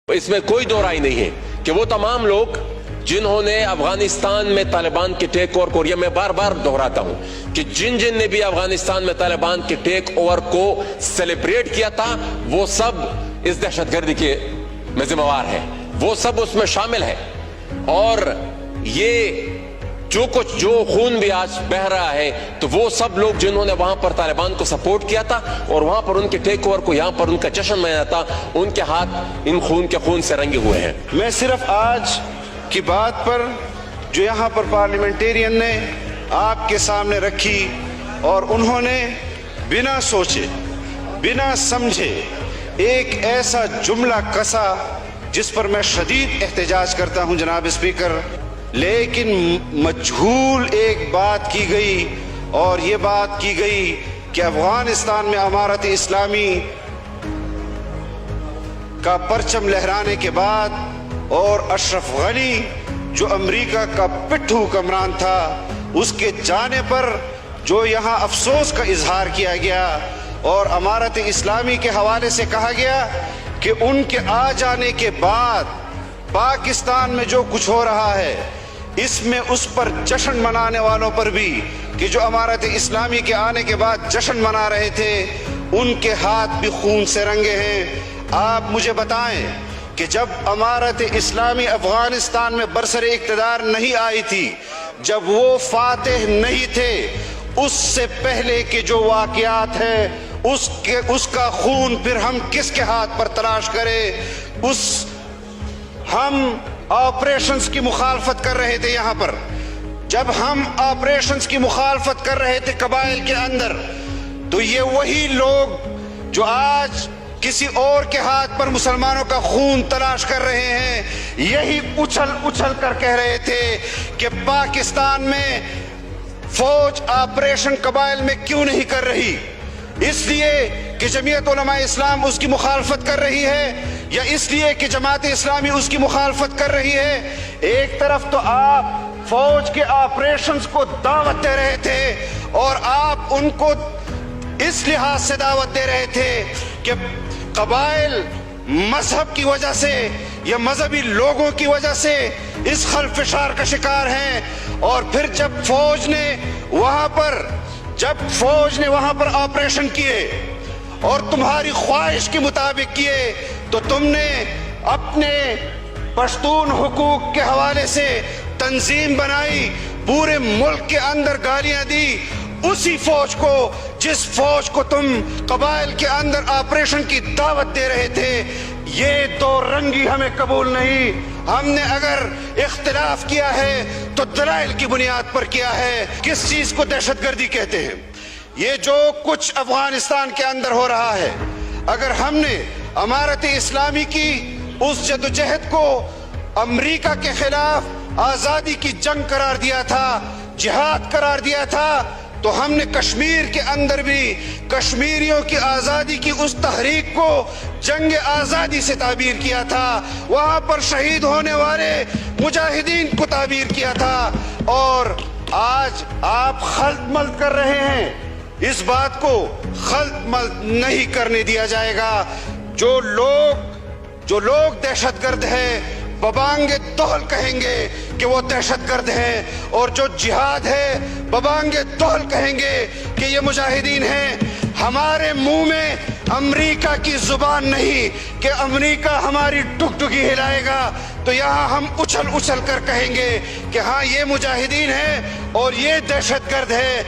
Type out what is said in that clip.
اس میں کوئی دو رائے نہیں ہے کہ وہ تمام لوگ جنہوں نے افغانستان میں طالبان کے ٹیک اوور کو، یہ میں بار بار دہراتا ہوں کہ جن نے بھی افغانستان میں طالبان کے ٹیک اوور کو سیلیبریٹ کیا تھا وہ سب اس دہشت گردی کے میں ذمہ وار ہے، وہ سب اس میں شامل ہے۔ اور یہ جو خون بھی آج بہ رہا ہے تو وہ سب لوگ جنہوں نے وہاں پر طالبان کو سپورٹ کیا تھا اور وہاں پر ان کے ٹیک اوور کو، یہاں پر ان کا جشن منایا تھا، ان کے ہاتھ ان خون کے خون سے رنگے ہوئے ہیں۔ میں صرف آج کی بات پر جو یہاں پر پارلیمنٹیرین نے آپ کے سامنے رکھی اور انہوں نے بنا سوچے بنا سمجھے ایک ایسا جملہ کسا جس پر میں شدید احتجاج کرتا ہوں جناب اسپیکر، لیکن مجہول ایک بات کی گئی اور یہ بات کی گئی کہ افغانستان میں امارت اسلامی کا پرچم لہرانے کے بعد اور اشرف غنی جو امریکہ کا پٹھو حکمران تھا اس کے جانے پر جو یہاں افسوس کا اظہار کیا گیا اور امارت اسلامی کے حوالے سے کہا گیا کہ ان کے آ جانے کے بعد پاکستان میں جو کچھ ہو رہا ہے اس میں اس پر جشن منانے والوں پر بھی کہ جو امارت اسلامی کے آنے کے بعد جشن منا رہے تھے ان کے ہاتھ بھی خون سے رنگے ہیں۔ آپ مجھے بتائیں کہ جب امارت اسلامی افغانستان میں برسر اقتدار نہیں آئی تھی، جب وہ فاتح نہیں تھے، اس سے پہلے کے جو واقعات ہیں اس کا خون پھر ہم کس کے ہاتھ پر تلاش کریں؟ ہم آپریشنز کی مخالفت کر رہے تھے یہاں پر، جب ہم آپریشنز کی مخالفت کر رہے تھے قبائل کے اندر، تو یہ وہی لوگ جو آج کسی اور کے ہاتھ پر مسلمانوں کا خون تلاش کر رہے ہیں یہی اچھل کر کہہ رہے تھے کہ پاکستان میں فوج آپریشن قبائل میں کیوں نہیں کر رہی؟ اس لیے کہ جمعیت علماء اسلام اس کی مخالفت کر رہی ہے یا اس لیے کہ جماعت اسلامی اس کی مخالفت کر رہی ہے؟ ایک طرف تو آپ فوج کے آپریشنز کو دعوت دے رہے تھے اور آپ ان کو اس لحاظ سے دعوت دے رہے تھے کہ قبائل مذہب کی وجہ سے یا مذہبی لوگوں کی وجہ سے اس خلفشار کا شکار ہیں، اور پھر جب فوج نے وہاں پر آپریشن کیے اور تمہاری خواہش کے مطابق کیے تو تم نے اپنے پشتون حقوق کے حوالے سے تنظیم بنائی، پورے ملک کے اندر گالیاں دی اسی فوج کو جس فوج کو تم قبائل کے اندر آپریشن کی دعوت دے رہے تھے۔ یہ دو رنگی ہمیں قبول نہیں۔ ہم نے اگر اختلاف کیا ہے تو دلائل کی بنیاد پر کیا ہے۔ کس چیز کو دہشت گردی کہتے ہیں؟ یہ جو کچھ افغانستان کے اندر ہو رہا ہے، اگر ہم نے امارت اسلامی کی اس جدوجہد کو امریکہ کے خلاف آزادی کی جنگ قرار دیا تھا، جہاد قرار دیا تھا، تو ہم نے کشمیر کے اندر بھی کشمیریوں کی آزادی کی اس تحریک کو جنگ آزادی سے تعبیر کیا تھا، وہاں پر شہید ہونے والے مجاہدین کو تعبیر کیا تھا، اور آج آپ خلط ملط کر رہے ہیں۔ اس بات کو خلط ملط نہیں کرنے دیا جائے گا۔ جو لوگ دہشت گرد ہیں ببانگ توہل کہیں گے کہ وہ دہشت گرد ہیں، اور جو جہاد ہے ببانگ توہل کہیں گے کہ یہ مجاہدین ہیں۔ ہمارے منہ میں امریکہ کی زبان نہیں کہ امریکہ ہماری ٹکٹکی ہلائے گا تو یہاں ہم اچھل کر کہیں گے کہ ہاں یہ مجاہدین ہیں اور یہ دہشت گرد ہے۔